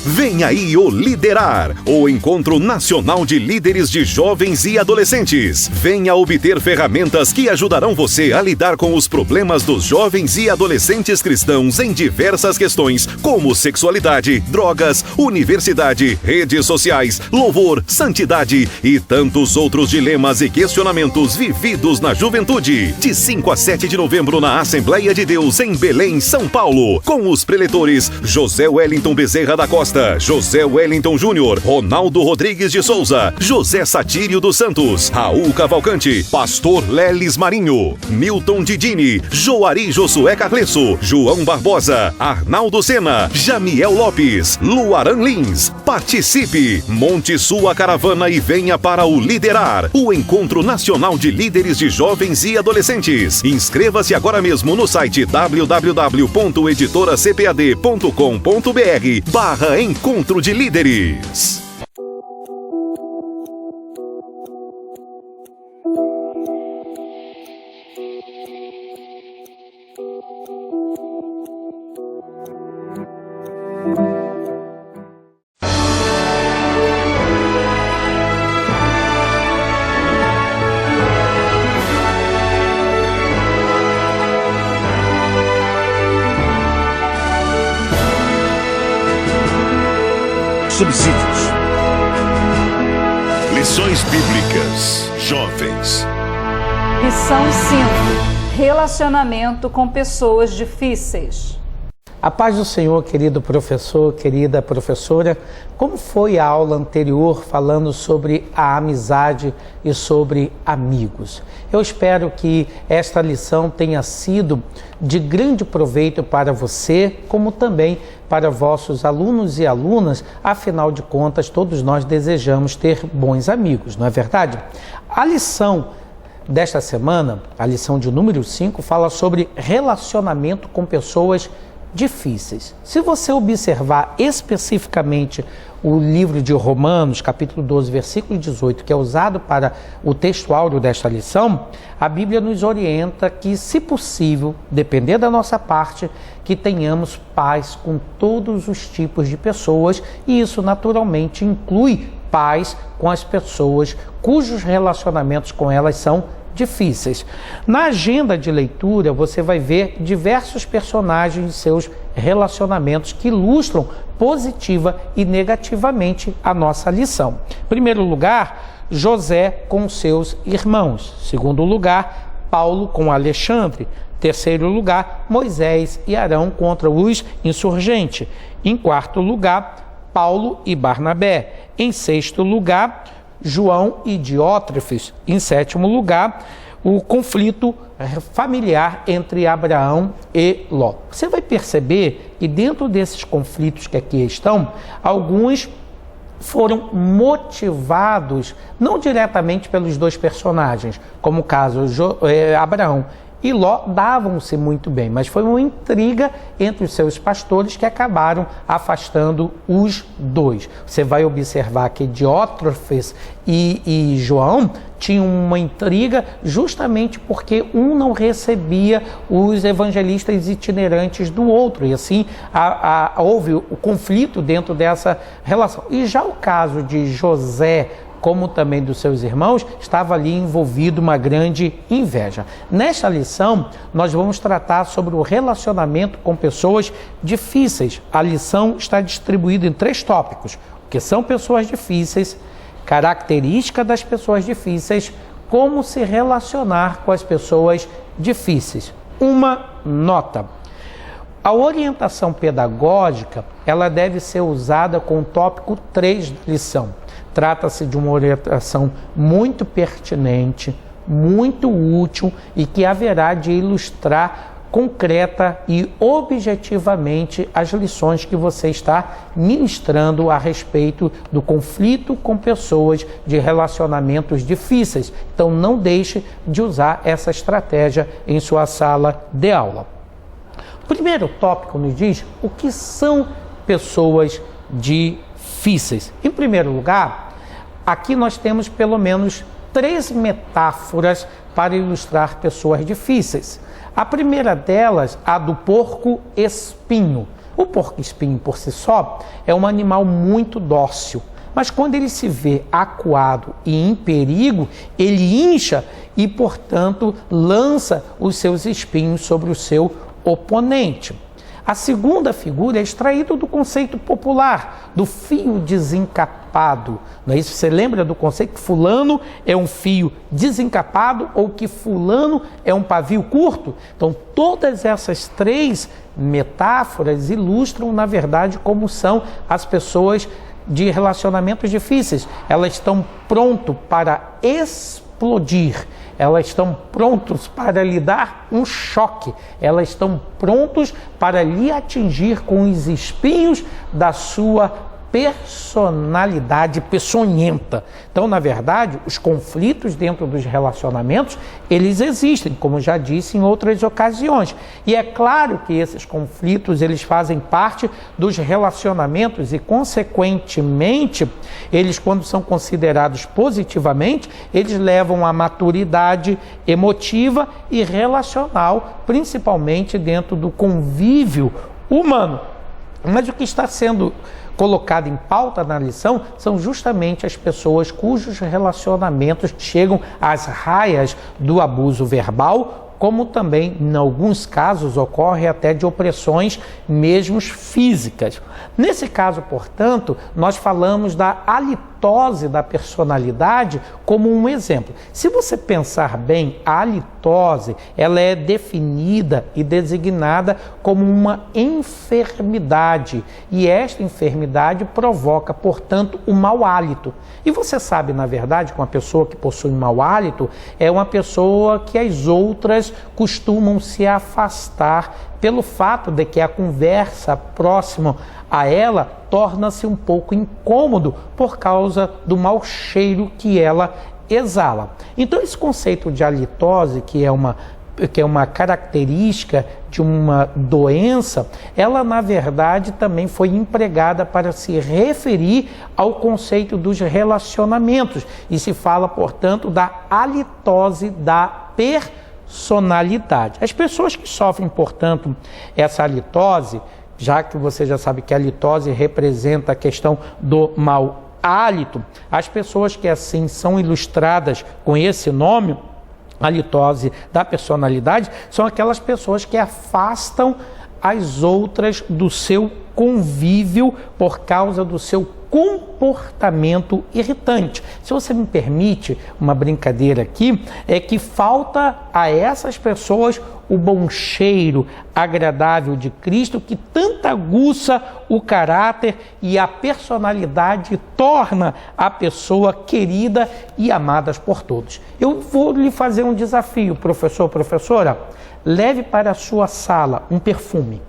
Vem aí o Liderar, o Encontro Nacional de Líderes de Jovens e Adolescentes. Venha obter ferramentas que ajudarão você a lidar com os problemas dos jovens e adolescentes cristãos em diversas questões, como sexualidade, drogas, universidade, redes sociais, louvor, santidade e tantos outros dilemas e questionamentos vividos na juventude. De 5 a 7 de novembro na Assembleia de Deus, em Belém, São Paulo, com os preletores José Wellington Bezerra da Costa, José Wellington Júnior, Ronaldo Rodrigues de Souza, José Satírio dos Santos, Raul Cavalcante, Pastor Lelis Marinho, Milton Didini, Joari Josué Carlesso, João Barbosa, Arnaldo Sena, Jamiel Lopes, Luaran Lins. Participe, monte sua caravana e venha para o Liderar, o Encontro Nacional de Líderes de Jovens e Adolescentes. Inscreva-se agora mesmo no site www.editoracpad.com.br/Encontro de Líderes. Subsídios. Lições bíblicas. Jovens. Lição 5. Relacionamento com pessoas difíceis. A paz do Senhor, querido professor, querida professora. Como foi a aula anterior falando sobre a amizade e sobre amigos? Eu espero que esta lição tenha sido de grande proveito para você, como também para vossos alunos e alunas. Afinal de contas, todos nós desejamos ter bons amigos, não é verdade? A lição desta semana, a lição de número 5, fala sobre relacionamento com pessoas difíceis. Se você observar especificamente o livro de Romanos, capítulo 12, versículo 18, que é usado para o texto áureo desta lição, a Bíblia nos orienta que, se possível, depender da nossa parte, que tenhamos paz com todos os tipos de pessoas, e isso naturalmente inclui paz com as pessoas cujos relacionamentos com elas são difíceis. Na agenda de leitura, você vai ver diversos personagens e seus relacionamentos que ilustram positiva e negativamente a nossa lição. Em primeiro lugar, José com seus irmãos. Em segundo lugar, Paulo com Alexandre. Em terceiro lugar, Moisés e Arão contra os insurgentes. Em quarto lugar, Paulo e Barnabé. Em sexto lugar, João e Diótrefes. Em sétimo lugar, o conflito familiar entre Abraão e Ló. Você vai perceber que dentro desses conflitos que aqui estão, alguns foram motivados não diretamente pelos dois personagens, como o caso Abraão e Ló davam-se muito bem, mas foi uma intriga entre os seus pastores que acabaram afastando os dois. Você vai observar que Diótrefes e João tinham uma intriga justamente porque um não recebia os evangelistas itinerantes do outro, e assim houve o conflito dentro dessa relação. E já o caso de José, como também dos seus irmãos, estava ali envolvido uma grande inveja. Nesta lição, nós vamos tratar sobre o relacionamento com pessoas difíceis. A lição está distribuída em 3 tópicos: o que são pessoas difíceis, característica das pessoas difíceis, como se relacionar com as pessoas difíceis. Uma nota: a orientação pedagógica, ela deve ser usada com o tópico 3 da lição. Trata-se de uma orientação muito pertinente, muito útil e que haverá de ilustrar concreta e objetivamente as lições que você está ministrando a respeito do conflito com pessoas de relacionamentos difíceis. Então não deixe de usar essa estratégia em sua sala de aula. O primeiro tópico nos diz o que são pessoas difíceis. Em primeiro lugar, aqui nós temos pelo menos 3 metáforas para ilustrar pessoas difíceis. A primeira delas, a do porco espinho. O porco-espinho por si só é um animal muito dócil, mas quando ele se vê acuado e em perigo, ele incha e, portanto, lança os seus espinhos sobre o seu oponente. A segunda figura é extraída do conceito popular, do fio desencapado. Não é isso? Você lembra do conceito que fulano é um fio desencapado ou que fulano é um pavio curto? Então, todas essas três metáforas ilustram, na verdade, como são as pessoas de relacionamentos difíceis. Elas estão prontas para explodir. Elas estão prontos para lhe dar um choque, elas estão prontos para lhe atingir com os espinhos da sua personalidade peçonhenta. Então, na verdade, os conflitos dentro dos relacionamentos, eles existem, como já disse em outras ocasiões. E é claro que esses conflitos, eles fazem parte dos relacionamentos e, consequentemente, eles, quando são considerados positivamente, eles levam à maturidade emotiva e relacional, principalmente dentro do convívio humano. Mas o que está sendo colocado em pauta na lição são justamente as pessoas cujos relacionamentos chegam às raias do abuso verbal, como também, em alguns casos, ocorre até de opressões mesmo físicas. Nesse caso, portanto, nós falamos da halitose da personalidade como um exemplo. Se você pensar bem, a halitose, ela é definida e designada como uma enfermidade, e esta enfermidade provoca, portanto, o mau hálito. E você sabe, na verdade, que uma pessoa que possui mau hálito é uma pessoa que as outras costumam se afastar pelo fato de que a conversa próxima a ela torna-se um pouco incômodo por causa do mau cheiro que ela exala. Então, esse conceito de halitose, que é uma característica de uma doença, ela na verdade também foi empregada para se referir ao conceito dos relacionamentos e se fala, portanto, da halitose da personalidade. As pessoas que sofrem, portanto, essa halitose, já que você já sabe que a halitose representa a questão do mau hálito, as pessoas que assim são ilustradas com esse nome, halitose da personalidade, são aquelas pessoas que afastam as outras do seu convívio por causa do seu comportamento irritante. Se você me permite uma brincadeira aqui, é que falta a essas pessoas o bom cheiro agradável de Cristo, que tanto aguça o caráter e a personalidade, torna a pessoa querida e amada por todos. Eu vou lhe fazer um desafio, professor, professora. Leve para a sua sala um perfume,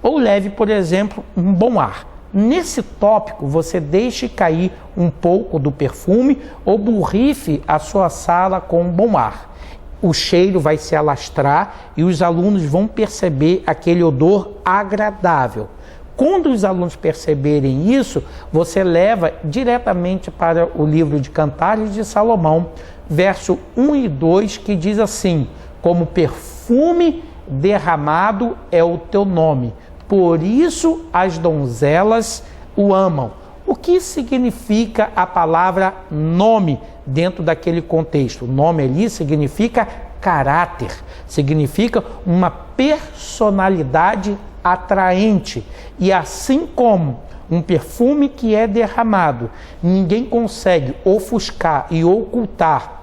ou leve, por exemplo, um bom ar. Nesse tópico, você deixe cair um pouco do perfume ou borrife a sua sala com um bom ar. O cheiro vai se alastrar e os alunos vão perceber aquele odor agradável. Quando os alunos perceberem isso, você leva diretamente para o livro de Cantares de Salomão, verso 1 e 2, que diz assim: como perfume derramado é o teu nome, por isso as donzelas o amam. O que significa a palavra nome dentro daquele contexto? O nome ali significa caráter, significa uma personalidade atraente. E assim como um perfume que é derramado, ninguém consegue ofuscar e ocultar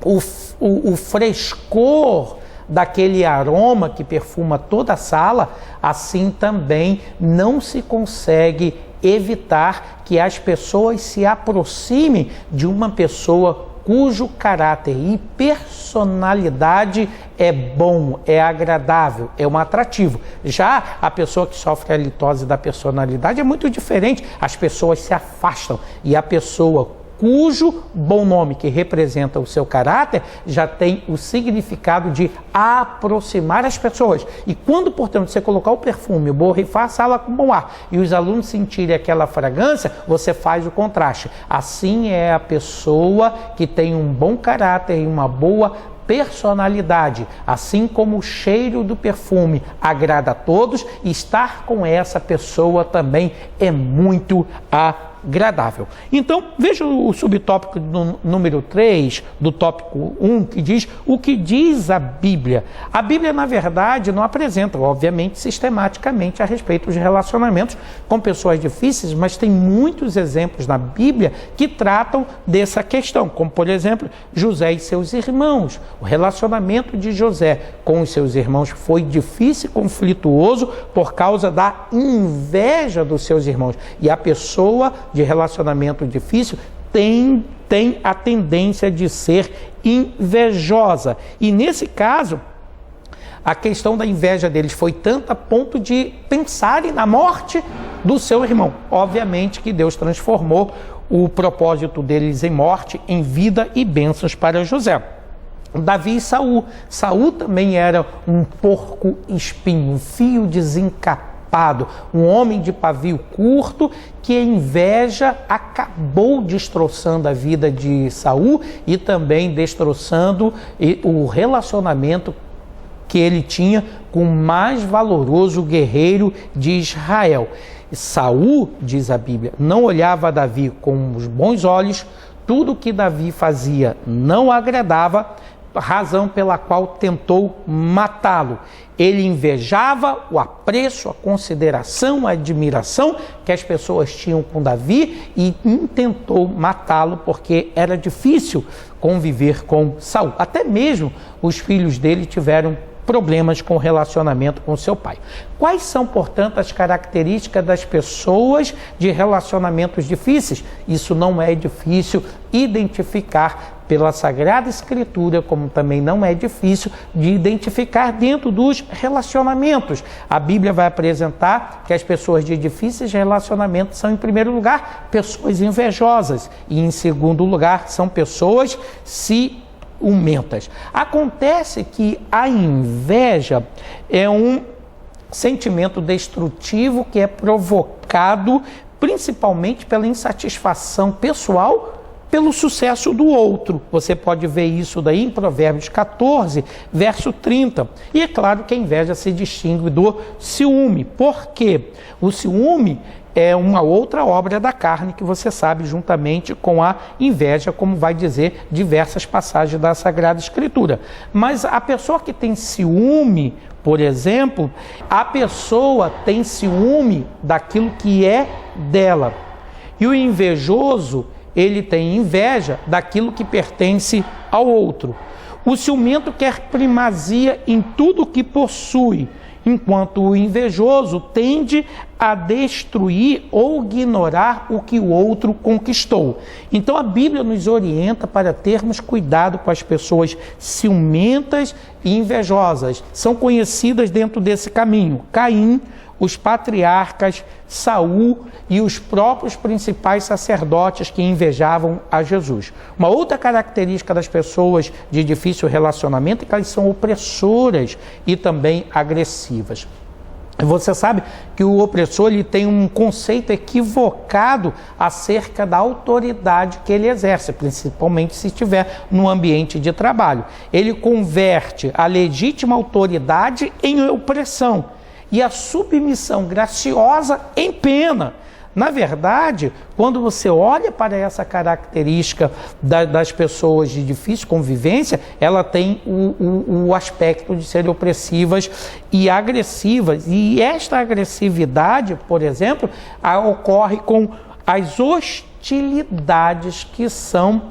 o frescor daquele aroma que perfuma toda a sala, assim também não se consegue evitar que as pessoas se aproximem de uma pessoa cujo caráter e personalidade é bom, é agradável, é um atrativo. Já a pessoa que sofre a halitose da personalidade é muito diferente, as pessoas se afastam e a pessoa cujo bom nome, que representa o seu caráter, já tem o significado de aproximar as pessoas. E quando, portanto, você colocar o perfume, borrifar a sala com bom ar e os alunos sentirem aquela fragrância, você faz o contraste. Assim é a pessoa que tem um bom caráter e uma boa personalidade, assim como o cheiro do perfume agrada a todos, estar com essa pessoa também é muito agradável. Então, veja o subtópico número 3 do tópico 1, que diz o que diz a Bíblia. A Bíblia, na verdade, não apresenta, obviamente, sistematicamente a respeito dos relacionamentos com pessoas difíceis, mas tem muitos exemplos na Bíblia que tratam dessa questão, como, por exemplo, José e seus irmãos. O relacionamento de José com os seus irmãos foi difícil e conflituoso por causa da inveja dos seus irmãos. E a pessoa de relacionamento difícil tem a tendência de ser invejosa. E nesse caso, a questão da inveja deles foi tanta a ponto de pensarem na morte do seu irmão. Obviamente que Deus transformou o propósito deles em morte, em vida e bênçãos para José. Davi e Saul. Saul também era um porco espinho, um fio desencapado, um homem de pavio curto que a inveja acabou destroçando a vida de Saul e também destroçando o relacionamento que ele tinha com o mais valoroso guerreiro de Israel. Saul, diz a Bíblia, não olhava a Davi com os bons olhos, tudo que Davi fazia não agradava, razão pela qual tentou matá-lo. Ele invejava o apreço, a consideração, a admiração que as pessoas tinham com Davi e intentou matá-lo porque era difícil conviver com Saul. Até mesmo os filhos dele tiveram problemas com o relacionamento com seu pai. Quais são, portanto, as características das pessoas de relacionamentos difíceis? Isso não é difícil identificar pela Sagrada Escritura, como também não é difícil de identificar dentro dos relacionamentos. A Bíblia vai apresentar que as pessoas de difíceis relacionamentos são, em primeiro lugar, pessoas invejosas e, em segundo lugar, são pessoas ciumentas. Acontece que a inveja é um sentimento destrutivo que é provocado principalmente pela insatisfação pessoal pelo sucesso do outro. Você pode ver isso daí em Provérbios 14, verso 30. E é claro que a inveja se distingue do ciúme. Por quê? O ciúme é uma outra obra da carne que você sabe, juntamente com a inveja, como vai dizer diversas passagens da Sagrada Escritura. Mas a pessoa que tem ciúme, por exemplo, a pessoa tem ciúme daquilo que é dela. E o invejoso, ele tem inveja daquilo que pertence ao outro. O ciumento quer primazia em tudo que possui, enquanto o invejoso tende a destruir ou ignorar o que o outro conquistou. Então a Bíblia nos orienta para termos cuidado com as pessoas ciumentas e invejosas. São conhecidas dentro desse caminho: Caim, os patriarcas, Saul e os próprios principais sacerdotes que invejavam a Jesus. Uma outra característica das pessoas de difícil relacionamento é que elas são opressoras e também agressivas. Você sabe que o opressor ele tem um conceito equivocado acerca da autoridade que ele exerce, principalmente se estiver no ambiente de trabalho. Ele converte a legítima autoridade em opressão e a submissão graciosa em pena. Na verdade, quando você olha para essa característica das pessoas de difícil convivência, ela tem o aspecto de serem opressivas e agressivas. E esta agressividade, por exemplo, ocorre com as hostilidades que são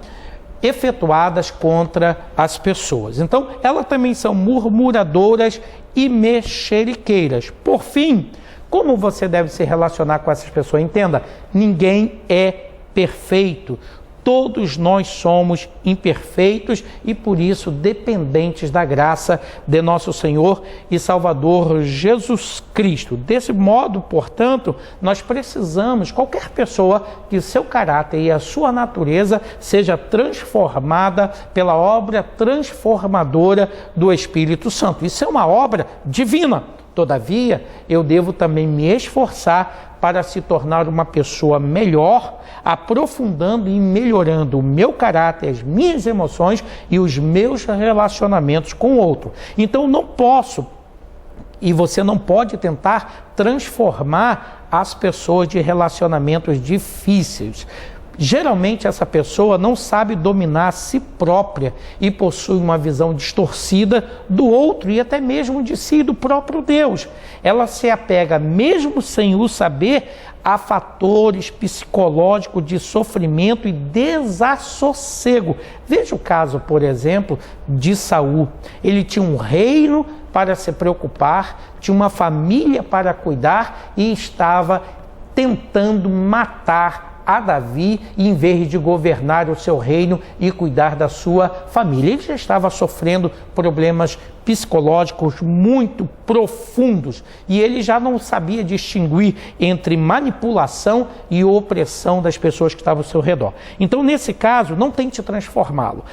efetuadas contra as pessoas. Então, elas também são murmuradoras e mexeriqueiras. Por fim, como você deve se relacionar com essas pessoas? Entenda, ninguém é perfeito. Todos nós somos imperfeitos e, por isso, dependentes da graça de nosso Senhor e Salvador Jesus Cristo. Desse modo, portanto, nós precisamos, qualquer pessoa, que o seu caráter e a sua natureza seja transformada pela obra transformadora do Espírito Santo. Isso é uma obra divina. Todavia, eu devo também me esforçar para se tornar uma pessoa melhor, aprofundando e melhorando o meu caráter, as minhas emoções e os meus relacionamentos com o outro. Então não posso, e você não pode tentar transformar as pessoas de relacionamentos difíceis. Geralmente essa pessoa não sabe dominar a si própria e possui uma visão distorcida do outro e até mesmo de si, do próprio Deus. Ela se apega, mesmo sem o saber, a fatores psicológicos de sofrimento e desassossego. Veja o caso, por exemplo, de Saul. Ele tinha um reino para se preocupar, tinha uma família para cuidar e estava tentando matar a Davi, em vez de governar o seu reino e cuidar da sua família. Ele já estava sofrendo problemas psicológicos muito profundos e ele já não sabia distinguir entre manipulação e opressão das pessoas que estavam ao seu redor. Então, nesse caso, não tente transformá-lo.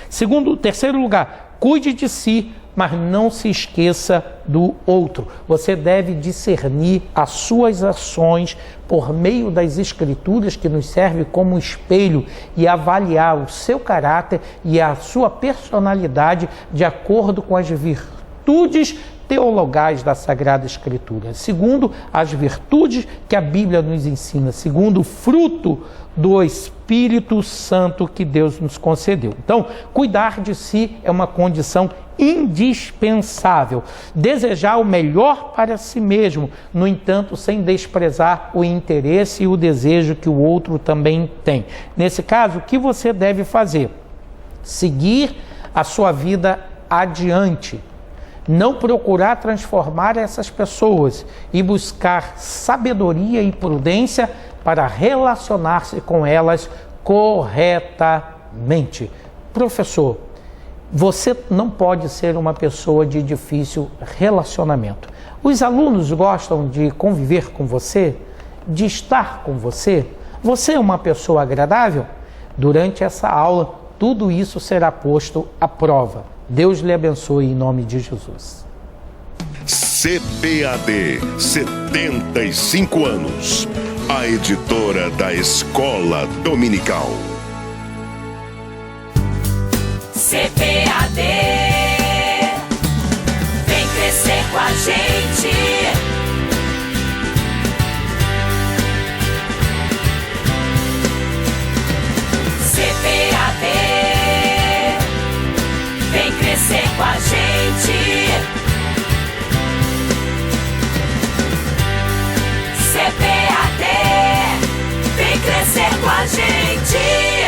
Terceiro lugar, cuide de si, mas não se esqueça do outro. Você deve discernir as suas ações por meio das Escrituras, que nos serve como espelho, e avaliar o seu caráter e a sua personalidade de acordo com as virtudes teologais da Sagrada Escritura, segundo as virtudes que a Bíblia nos ensina, segundo o fruto do Espírito Santo que Deus nos concedeu. Então, cuidar de si é uma condição indispensável. Desejar o melhor para si mesmo, no entanto, sem desprezar o interesse e o desejo que o outro também tem. Nesse caso, o que você deve fazer? Seguir a sua vida adiante. Não procurar transformar essas pessoas e buscar sabedoria e prudência para relacionar-se com elas corretamente. Professor, você não pode ser uma pessoa de difícil relacionamento. Os alunos gostam de conviver com você, de estar com você. Você é uma pessoa agradável? Durante essa aula, tudo isso será posto à prova. Deus lhe abençoe em nome de Jesus. CPAD, 75 anos. A editora da Escola Dominical. CPAD, vem crescer com a gente. CPAD, vem crescer com a gente. CPAD, vem crescer com a gente.